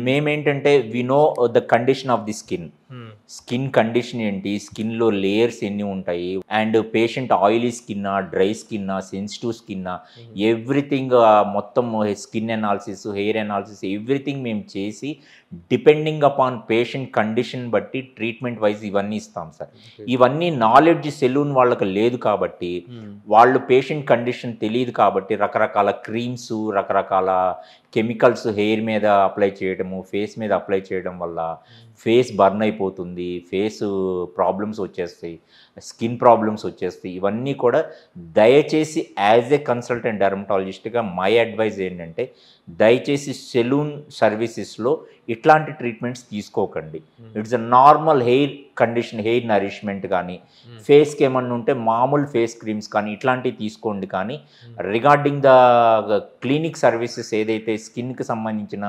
మేమేంటంటే we know the condition of the skin. Skin condition ఏంటి, స్కిన్లో లేయర్స్ ఎన్ని ఉంటాయి, అండ్ పేషెంట్ ఆయిలీ స్కిన్నా, డ్రై స్కిన్నా, సెన్సిటివ్ స్కిన్నా, ఎవ్రీథింగ్ మొత్తం skin analysis, hair analysis everything మేము చేసి డిపెండింగ్ అపాన్ పేషెంట్ కండిషన్ బట్టి ట్రీట్మెంట్ వైజ్ ఇవన్నీ ఇస్తాం సార్. ఇవన్నీ నాలెడ్జ్ సెలూన్ వాళ్ళకి లేదు కాబట్టి, వాళ్ళు పేషెంట్ కండిషన్ తెలియదు కాబట్టి రకరకాల క్రీమ్స్, రకరకాల కెమికల్స్ హెయిర్ మీద అప్లై చేయడము, ఫేస్ మీద అప్లై చేయడం వల్ల ఫేస్ బర్న్ అయిపోతుంది, ఫేస్ ప్రాబ్లమ్స్ వచ్చేస్తాయి, స్కిన్ ప్రాబ్లమ్స్ వచ్చేస్తాయి. ఇవన్నీ కూడా దయచేసి యాజ్ ఏ కన్సల్టెంట్ డెర్మటాలజిస్ట్గా మై అడ్వైజ్ ఏంటంటే, దయచేసి సెలూన్ సర్వీసెస్లో ఇట్లాంటి ట్రీట్మెంట్స్ తీసుకోకండి. It's a normal hair condition, hair nourishment కానీ, ఫేస్కి ఏమన్నా ఉంటే మామూలు ఫేస్ క్రీమ్స్ కానీ ఇట్లాంటివి తీసుకోండి. కానీ రిగార్డింగ్ ద క్లినిక్ సర్వీసెస్ ఏదైతే స్కిన్కి సంబంధించిన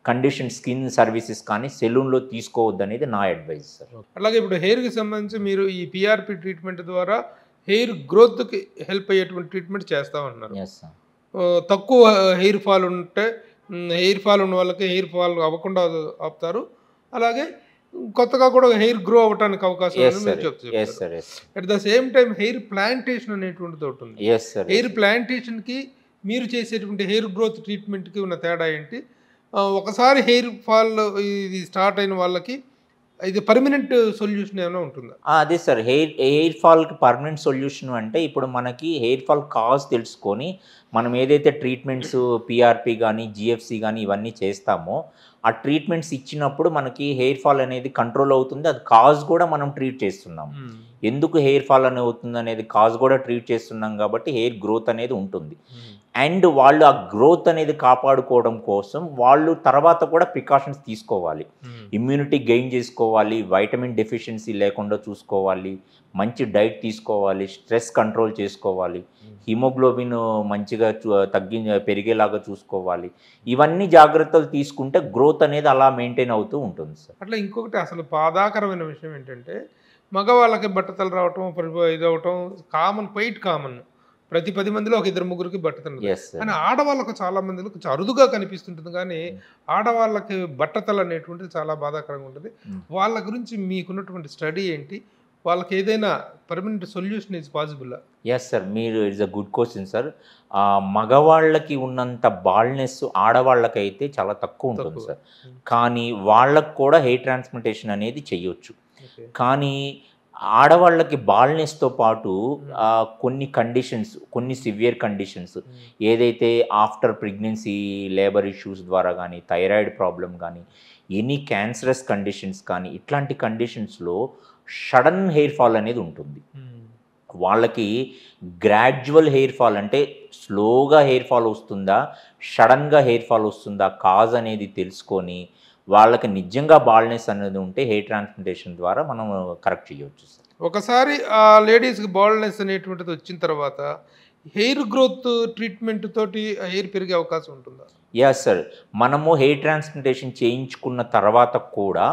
కండిషన్ స్కిన్ సర్వీసెస్ కానీ సెలూన్లో తీసుకోవద్దు అనేది నా అడ్వైజ్ సార్. అలాగే ఇప్పుడు హెయిర్కి సంబంధించి మీరు ఈ పిఆర్పి ట్రీట్మెంట్ ద్వారా హెయిర్ గ్రోత్కి హెల్ప్ అయ్యేటువంటి ట్రీట్మెంట్ చేస్తామన్నారు. Yes sir. తక్కువ హెయిర్ ఫాల్ ఉంటే, హెయిర్ ఫాల్ ఉన్న వాళ్ళకి హెయిర్ ఫాల్ అవ్వకుండా ఆపుతారు. అలాగే కొత్తగా కూడా హెయిర్ గ్రో అవ్వడానికి అవకాశం చెప్తారు. At the same time hair plantation అనేటువంటిది ఒకటి ఉంది. హెయిర్ ప్లాంటేషన్కి మీరు చేసేటువంటి హెయిర్ గ్రోత్ ట్రీట్మెంట్కి ఉన్న తేడా ఏంటి? ఒకసారి హెయిర్ ఫాల్ ఇది స్టార్ట్ అయిన వాళ్ళకి ఇది పర్మనెంట్ సొల్యూషన్ ఏమైనా ఉంటుందా? అదే సార్, హెయిర్ ఫాల్కి పర్మనెంట్ సొల్యూషన్ అంటే ఇప్పుడు మనకి హెయిర్ ఫాల్ కాజ్ తెలుసుకొని మనం ఏదైతే ట్రీట్మెంట్స్ పిఆర్పి కానీ, జిఎఫ్సి కానీ ఇవన్నీ చేస్తామో ఆ ట్రీట్మెంట్స్ ఇచ్చినప్పుడు మనకి హెయిర్ ఫాల్ అనేది కంట్రోల్ అవుతుంది. అది కాజ్ కూడా మనం ట్రీట్ చేస్తున్నాం. ఎందుకు హెయిర్ ఫాల్ అనేది అవుతుంది అనేది కాజ్ కూడా ట్రీట్ చేస్తున్నాం కాబట్టి హెయిర్ గ్రోత్ అనేది ఉంటుంది. అండ్ వాళ్ళు ఆ గ్రోత్ అనేది కాపాడుకోవడం కోసం వాళ్ళు తర్వాత కూడా ప్రికాషన్స్ తీసుకోవాలి. ఇమ్యూనిటీ గెయిన్ చేసుకోవాలి, వైటమిన్ డెఫిషియన్సీ లేకుండా చూసుకోవాలి, మంచి డైట్ తీసుకోవాలి, స్ట్రెస్ కంట్రోల్ చేసుకోవాలి, హిమోగ్లోబిన్ మంచిగా పెరిగేలాగా చూసుకోవాలి. ఇవన్నీ జాగ్రత్తలు తీసుకుంటే గ్రోత్ అనేది అలా మెయింటైన్ అవుతూ ఉంటుంది సార్. అట్లా ఇంకొకటి అసలు బాధాకరమైన విషయం ఏంటంటే, మగవాళ్ళకి బట్టతలు రావటం, ఇది అవటం కామన్. ప్రతి 10 మందిలో ఒక 2-3కి బట్టతలు. కానీ ఆడవాళ్ళకు చాలా మందికి అరుదుగా కనిపిస్తుంటుంది. కానీ ఆడవాళ్ళకి బట్టతలు అనేటువంటిది చాలా బాధాకరంగా ఉంటుంది. వాళ్ళ గురించి మీకున్నటువంటి స్టడీ ఏంటి? వాళ్ళకి ఏదైనా permanent solution is possible? Yes sir, మీరు it's a good question sir. మగవాళ్ళకి ఉన్నంత బాల్నెస్ ఆడవాళ్ళకైతే చాలా తక్కువ ఉంటుంది సార్. కానీ వాళ్ళకు కూడా హెయిర్ ట్రాన్స్ప్లాంటేషన్ అనేది చేయొచ్చు. కానీ ఆడవాళ్ళకి బాల్నెస్తో పాటు కొన్ని కండిషన్స్, కొన్ని సివియర్ కండిషన్స్ ఏదైతే ఆఫ్టర్ ప్రెగ్నెన్సీ లేబర్ ఇష్యూస్ ద్వారా కానీ, థైరాయిడ్ ప్రాబ్లం కానీ, ఎనీ క్యాన్సరస్ కండిషన్స్ కానీ, ఇట్లాంటి కండిషన్స్లో సడన్ హెయిర్ ఫాల్ అనేది ఉంటుంది. వాళ్ళకి గ్రాడ్యువల్ హెయిర్ ఫాల్ అంటే స్లోగా హెయిర్ ఫాల్ వస్తుందా, సడన్గా హెయిర్ ఫాల్ వస్తుందా, కాజ్ అనేది తెలుసుకొని వాళ్ళకి నిజంగా బాల్నెస్ అనేది ఉంటే హెయిర్ ట్రాన్స్ప్లాంటేషన్ ద్వారా మనం కరెక్ట్ చేయవచ్చు సార్. ఒకసారి ఆ లేడీస్కి బాల్నెస్ అనేటువంటిది వచ్చిన తర్వాత హెయిర్ గ్రోత్ ట్రీట్మెంట్ తోటి హెయిర్ పెరిగే అవకాశం ఉంటుందా? ఎస్ సార్, మనము హెయిర్ ట్రాన్స్ప్లాంటేషన్ చేయించుకున్న తర్వాత కూడా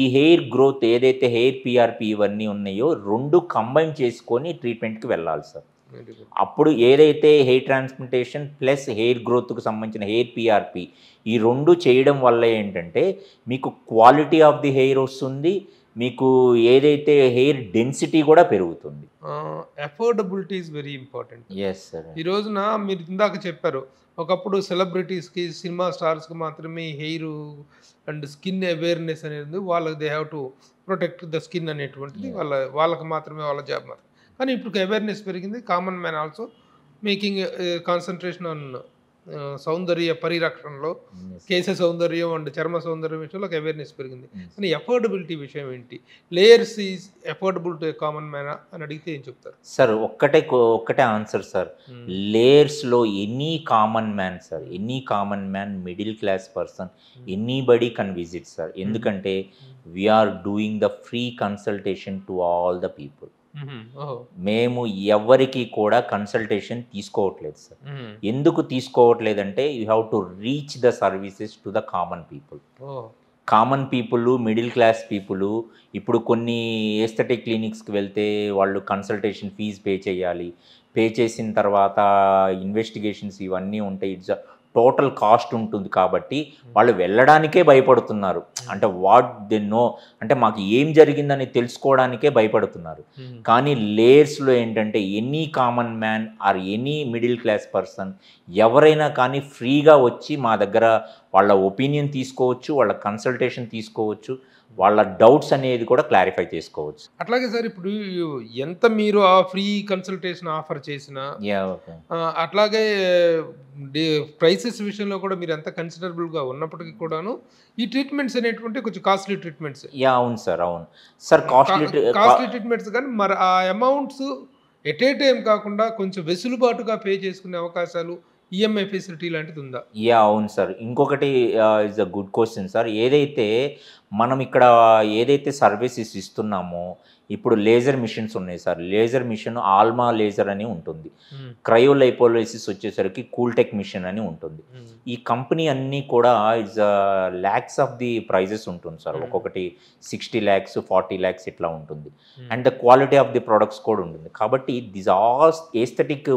ఈ హెయిర్ గ్రోత్ ఏదైతే హెయిర్ పిఆర్పి ఇవన్నీ ఉన్నాయో రెండు కంబైన్ చేసుకొని ట్రీట్మెంట్కి వెళ్ళాలి సార్. అప్పుడు ఏదైతే హెయిర్ ట్రాన్స్ప్లాంటేషన్ ప్లస్ హెయిర్ గ్రోత్కు సంబంధించిన హెయిర్ పిఆర్పి ఈ రెండు చేయడం వల్ల ఏంటంటే మీకు క్వాలిటీ ఆఫ్ ది హెయిర్ వస్తుంది, మీకు ఏదైతే హెయిర్ డెన్సిటీ కూడా పెరుగుతుంది. Affordability is very important. Yes sir. ఈ రోజున మీరు ఇందాక చెప్పారు, ఒకప్పుడు సెలబ్రిటీస్కి, సినిమా స్టార్స్కి మాత్రమే హెయిర్ అండ్ స్కిన్ అవేర్నెస్ అనేది వాళ్ళకి they have to protect the skin అనేటువంటిది వాళ్ళకి మాత్రమే, వాళ్ళ జాబ్ మాత్రం. కానీ ఇప్పుడు అవేర్నెస్ పెరిగింది. Common man also making concentration on సౌందర్య పరిరక్షణలో, కేశ సౌందర్యం అండ్ చర్మ సౌందర్యం విషయంలో అవేర్నెస్ పెరిగింది. కానీ అఫోర్డబిలిటీ విషయం ఏంటి? Layers is affordable to a common man అని అడిగితే ఏం చెప్తారు సార్? ఒక్కటే ఆన్సర్ సార్. లేయర్స్లో any common man sir, any common man, middle class person, anybody can visit sir. ఎందుకంటే we are doing the free consultation to all the people. మేము ఎవరికి కూడా కన్సల్టేషన్ తీసుకోవట్లేదు సార్. ఎందుకు తీసుకోవట్లేదంటే you have to reach the services to the common people. Common people, middle class people ఇప్పుడు కొన్ని ఎస్థెటిక్ క్లినిక్స్కి వెళ్తే వాళ్ళు కన్సల్టేషన్ ఫీజు పే చేయాలి. పే చేసిన తర్వాత ఇన్వెస్టిగేషన్స్ ఇవన్నీ ఉంటాయి. ఇట్స్ టోటల్ కాస్ట్ ఉంటుంది కాబట్టి వాళ్ళు వెళ్ళడానికే భయపడుతున్నారు. అంటే వాట్ దే నో, అంటే మాకు ఏం జరిగిందని తెలుసుకోవడానికే భయపడుతున్నారు. కానీ లేయర్స్లో ఏంటంటే any common man or any middle class person ఎవరైనా కానీ ఫ్రీగా వచ్చి మా దగ్గర వాళ్ళ ఒపీనియన్ తీసుకోవచ్చు, వాళ్ళ కన్సల్టేషన్ తీసుకోవచ్చు, వాళ్ళ డౌట్స్ అనేది కూడా క్లారిఫై చేసుకోవచ్చు. అట్లాగే సార్ ఇప్పుడు ఎంత మీరు ఆ ఫ్రీ కన్సల్టేషన్ ఆఫర్ చేసినా అట్లాగే ప్రైసెస్ విషయంలో కూడా మీరు ఎంత కన్సిడరబుల్గా ఉన్నప్పటికీ కూడాను ఈ ట్రీట్మెంట్స్ అనేటువంటి కొంచెం కాస్ట్లీ ట్రీట్మెంట్స్. అవును సార్, అవును సార్, కాస్ట్లీ ట్రీట్మెంట్స్ కానీ మరి ఆ అమౌంట్స్ ఎట్ ఏ టైం కాకుండా కొంచెం వెసులుబాటుగా పే చేసుకునే అవకాశాలు ఈఎంఐ ఫెసిలిటీ లాంటిది ఉందా? అవును సార్. ఇంకొకటి is a good question sir. మనం ఇక్కడ ఏదైతే సర్వీసెస్ ఇస్తున్నామో ఇప్పుడు లేజర్ మిషన్స్ ఉన్నాయి సార్. లేజర్ మిషన్ ఆల్మా లేజర్ అని ఉంటుంది. క్రయోలైపోలైసిస్ వచ్చేసరికి కూల్టెక్ మిషన్ అని ఉంటుంది. ఈ కంపెనీ అన్నీ కూడా is lakhs of the prices ఉంటుంది సార్. ఒక్కొక్కటి 60 lakhs 40 lakhs ఇట్లా ఉంటుంది. And the quality of the products కూడా ఉంటుంది. కాబట్టి దిస్ ఆల్ ఏస్థెటిక్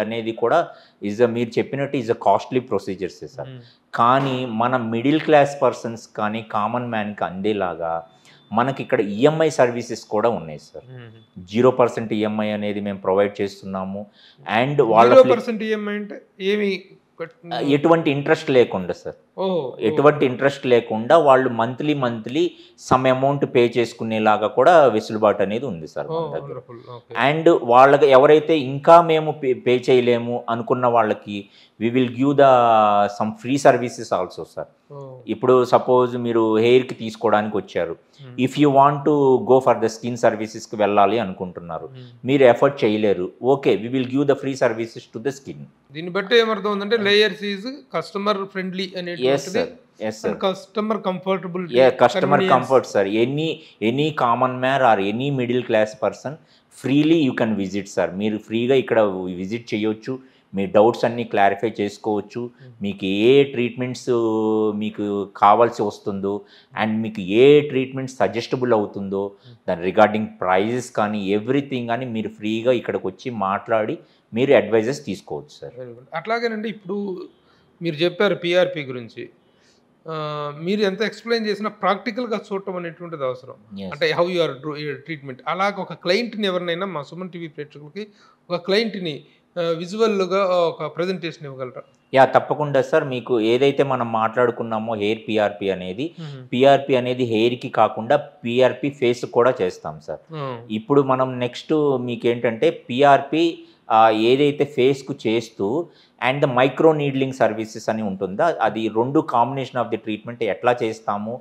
అనేది కూడా మీరు చెప్పినట్టు is a costly procedures sir. కానీ మన మిడిల్ క్లాస్ పర్సన్స్ కానీ కామన్ మ్యాన్కి అందేలాగా మనకి ఇక్కడ ఈఎంఐ సర్వీసెస్ కూడా ఉన్నాయి సార్. 0% ఈఎంఐ అనేది మేము ప్రొవైడ్ చేస్తున్నాము. అండ్ వాళ్ళ 0% ఈఎంఐ అంటే ఏమి ఎటువంటి ఇంట్రెస్ట్ లేకుండా సార్, ఎటువంటి ఇంట్రెస్ట్ లేకుండా వాళ్ళు మంత్లీ సమ్ అమౌంట్ పే చేసుకునేలాగా కూడా వెసులుబాటు అనేది ఉంది సార్ మన దగ్గర. అండ్ వాళ్ళకి ఎవరైతే ఇంకా మేము పే చేయలేము అనుకున్న వాళ్ళకి we will give the some free services also sir. ఇప్పుడు సపోజ్ మీరు హెయిర్కి తీసుకోవడానికి వచ్చారు, if you want to go for the skin సర్వీసెస్కి వెళ్ళాలి అనుకుంటున్నారు, మీరు ఎఫర్ట్ చేయలేరు, okay we will give the free services to the skin. దీన్ని బట్టి ఏమర్థం ఉందంటే లేయర్స్ ఈజ్ కస్టమర్ ఫ్రెండ్లీ అనేది, customer comfortable, customer comfort sir. Any common man or any middle class person freely you can visit sir. మీరు ఫ్రీగా ఇక్కడ విజిట్ చేయొచ్చు, మీ డౌట్స్ అన్నీ క్లారిఫై చేసుకోవచ్చు, మీకు ఏ ట్రీట్మెంట్స్ మీకు కావాల్సి వస్తుందో అండ్ మీకు ఏ ట్రీట్మెంట్ సజెస్టబుల్ అవుతుందో దాని రిగార్డింగ్ ప్రైజెస్ కానీ ఎవ్రీథింగ్ కానీ మీరు ఫ్రీగా ఇక్కడికి వచ్చి మాట్లాడి మీరు అడ్వైజెస్ తీసుకోవచ్చు సార్. అట్లాగేనండి, ఇప్పుడు మీరు చెప్పారు పిఆర్పి గురించి, మీరు ఎంత ఎక్స్ప్లెయిన్ చేసినా ప్రాక్టికల్గా చూడటం అనేటువంటిది అవసరం. అంటే హౌ యూఆర్ ట్రీట్మెంట్. అలాగే ఒక క్లయింట్ని ఎవరినైనా మా సుమన్ టీవీ ప్రేక్షకులకి ఒక క్లయింట్ని విజువల్గా ఒక ప్రజెంటేషన్ ఇవ్వగలరా? తప్పకుండా సార్. మీకు ఏదైతే మనం మాట్లాడుకున్నామో హెయిర్ పిఆర్పి అనేది హెయిర్కి కాకుండా పిఆర్పి ఫేస్ కూడా చేస్తాం సార్. ఇప్పుడు మనం నెక్స్ట్ మీకేంటంటే పిఆర్పి ఏదైతే ఫేస్కు చేస్తూ and the micro needling services అని ఉంటుందో అది రెండు కాంబినేషన్ ఆఫ్ ది ట్రీట్మెంట్ ఎట్లా చేస్తాము,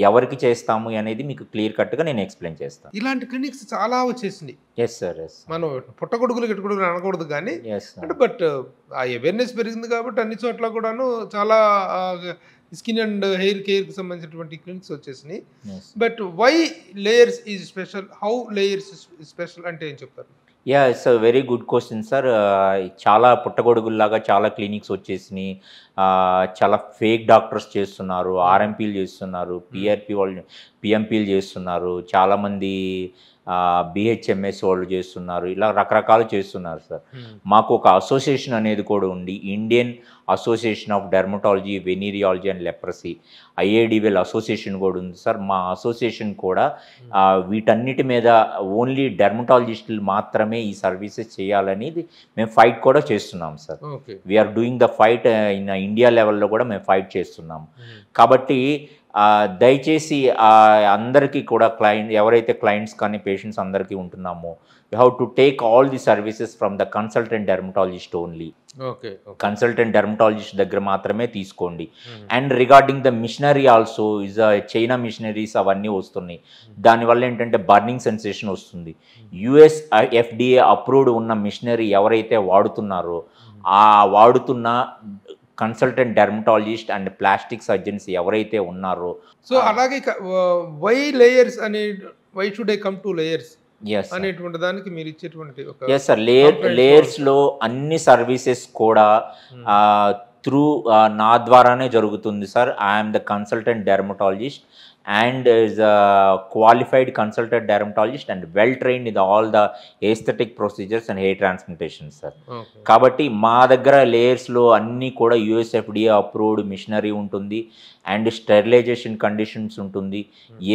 ఎవరికి చేస్తాము అనేది మీకు క్లియర్ కట్గా నేను ఎక్స్ప్లెయిన్ చేస్తాను. ఇలాంటి క్లినిక్స్ చాలా వచ్చేసింది. Yes sir, yes. మనం పుట్టగొడుగులు గిట్టగొడుగులు అనకూడదు కానీ అంటే బట్ ఆ అవేర్నెస్ పెరిగింది కాబట్టి అన్ని చోట్ల కూడాను చాలా స్కిన్ అండ్ హెయిర్ కేర్కి సంబంధించినటువంటి క్లినిక్స్ వచ్చేసినాయి. But why Layers is special, how Layers special అంటే ఏం చెప్తారు? It's a very good question sir. చాలా పుట్టగొడుగుల్లాగా చాలా క్లినిక్స్ వచ్చేసినాయి. చాలా ఫేక్ డాక్టర్స్ చేస్తున్నారు, ఆర్ఎంపీలు చేస్తున్నారు, పిఎంపీలు చేస్తున్నారు, చాలామంది బిహెచ్ఎంఎస్ వాళ్ళు చేస్తున్నారు, ఇలా రకరకాలు చేస్తున్నారు సార్. మాకు ఒక అసోసియేషన్ అనేది కూడా ఉంది, Indian association of dermatology, venereology and leprosy, IADVL association కూడా ఉంది సార్. మా అసోసియేషన్ కూడా వీటన్నిటి మీద ఓన్లీ డెర్మటాలజిస్టులు మాత్రమే ఈ సర్వీసెస్ చేయాలని మేము ఫైట్ కూడా చేస్తున్నాం సార్. We are doing the fight in India లెవెల్లో కూడా మేము ఫైట్ చేస్తున్నాం. కాబట్టి దయచేసి అందరికీ కూడా ఎవరైతే క్లయింట్స్ కానీ పేషెంట్స్ అందరికీ ఉంటున్నామో you have to take all the services from the consultant dermatologist only. Consultant dermatologist దగ్గర మాత్రమే తీసుకోండి. And regarding the machinery also is China machineries అవన్నీ వస్తున్నాయి. దానివల్ల ఏంటంటే బర్నింగ్ సెన్సేషన్ వస్తుంది. యుఎస్ FDA అప్రూవ్డ్ ఉన్న మిషనరీ ఎవరైతే వాడుతున్నారో ఆ వాడుతున్న consultant dermatologist and plastic surgeons ఎవరైతే ఉన్నారో. సో అలాగే వై లేయర్స్ అనే why should I come to layers అనేటువంటి దానికి మీరు ఇచ్చేటువంటి ఎస్ సార్, లేయర్స్లో అన్ని సర్వీసెస్ కూడా త్రూ నా ద్వారానే జరుగుతుంది sir. I'm the consultant dermatologist and is a qualified consultant dermatologist and well trained in all the aesthetic procedures and hair transplantation, sir. Okay. కాబట్టి మా దగ్గర లేయర్స్లో అన్నీ కూడా యూఎస్ఎఫ్డిఏ అప్రూవ్డ్ మిషనరీ ఉంటుంది అండ్ స్టెరిలైజేషన్ కండిషన్స్ ఉంటుంది.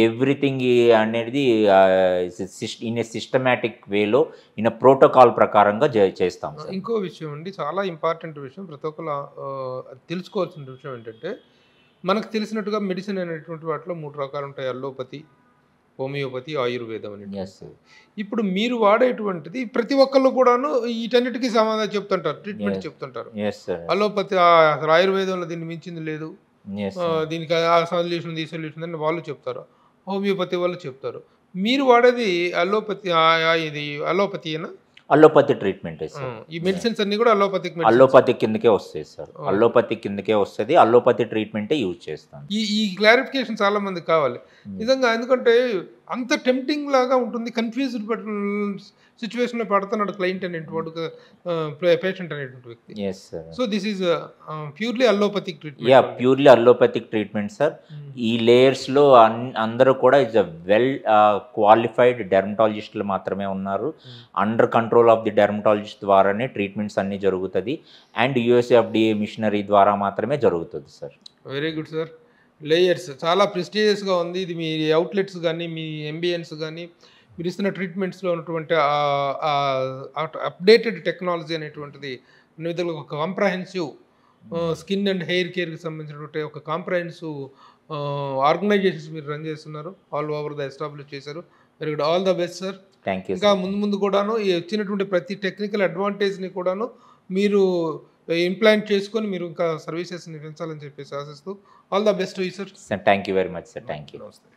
ఎవ్రీథింగ్ అనేది ఇన్ ఏ సిస్టమేటిక్ వేలో ఇన్ ప్రోటోకాల్ ప్రకారంగా చేస్తాం సార్. ఇంకో విషయం అండి, చాలా ఇంపార్టెంట్ విషయం, ప్రతి ఒక్కరు తెలుసుకోవాల్సిన విషయం ఏంటంటే, మనకు తెలిసినట్టుగా మెడిసిన్ అనేటువంటి వాటిలో 3 రకాలు ఉంటాయి: అల్లోపతి, హోమియోపతి, ఆయుర్వేదం అని. Yes sir. ఇప్పుడు మీరు వాడేటువంటిది ప్రతి ఒక్కళ్ళు కూడాను వీటన్నిటికీ సమాధానం చెప్తుంటారు, ట్రీట్మెంట్ చెప్తుంటారు. Yes sir. అలోపతి అసలు ఆయుర్వేదంలో దీన్ని మించింది లేదు, దీనికి ఆ సొల్యూషన్ ఈ సొల్యూషన్ అని వాళ్ళు చెప్తారు, హోమియోపతి వాళ్ళు చెప్తారు. మీరు వాడేది అలోపతి, ఇది అలోపతియేనా? Allopathy treatment sir. ఈ మెడిసిన్స్ అన్ని కూడా అలోపతిక్ అల్లోపతి కిందకే వస్తాయి సార్. అల్లోపతి కిందకే వస్తుంది. అల్లోపతి ట్రీట్మెంటే యూజ్ చేస్తాను. ఈ క్లారిఫికేషన్ చాలా మందికి కావాలి నిజంగా, ఎందుకంటే అంత టెంప్టింగ్ లాగా ఉంటుంది, కన్ఫ్యూజ్డ్ సిచ్యువేషన్లో పడుతున్నాడు క్లయింట్ అనేటువంటి పేషెంట్ అనేటువంటి వ్యక్తి. Yes sir. So this is purely allopathic treatment. Yeah, purely allopathic treatment sir. ఈ లేయర్స్లో అందరూ కూడా ఇస్ అ వెల్ క్వాలిఫైడ్ డెర్మటాలజిస్టులు మాత్రమే ఉన్నారు. Under control of the dermatologist ద్వారానే ట్రీట్మెంట్స్ అన్నీ జరుగుతుంది అండ్ యూఎస్ఎఫ్డిఏ మిషనరీ ద్వారా మాత్రమే జరుగుతుంది సార్. Very good sir. లేయర్స్ చాలా ప్రెస్టీజియస్గా ఉంది. ఇది మీ అవుట్లెట్స్ కానీ, మీ ఎంబిఎన్స్ కానీ, మీరు ఇస్తున్న ట్రీట్మెంట్స్లో ఉన్నటువంటి అప్డేటెడ్ టెక్నాలజీ అనేటువంటిది అన్ని విధాలుగా ఒక కాంప్రహెన్సివ్ స్కిన్ అండ్ హెయిర్ కేర్కి సంబంధించినటువంటి ఒక కాంప్రహెన్సివ్ ఆర్గనైజేషన్స్ మీరు రన్ చేస్తున్నారు, ఆల్ ఓవర్ ద ఎస్టాబ్లిష్ చేశారు. Very good, all the best sir. Thank you. ఇంకా ముందు కూడాను ఈ వచ్చినటువంటి ప్రతి టెక్నికల్ అడ్వాంటేజ్ని కూడాను మీరు ఇంప్లాంట్ చేసుకొని మీరు ఇంకా సర్వీసెస్ని పెంచాలని చెప్పేసి ఆశిస్తూ all the best sir. Thank you very much sir. Thank you. నమస్తే.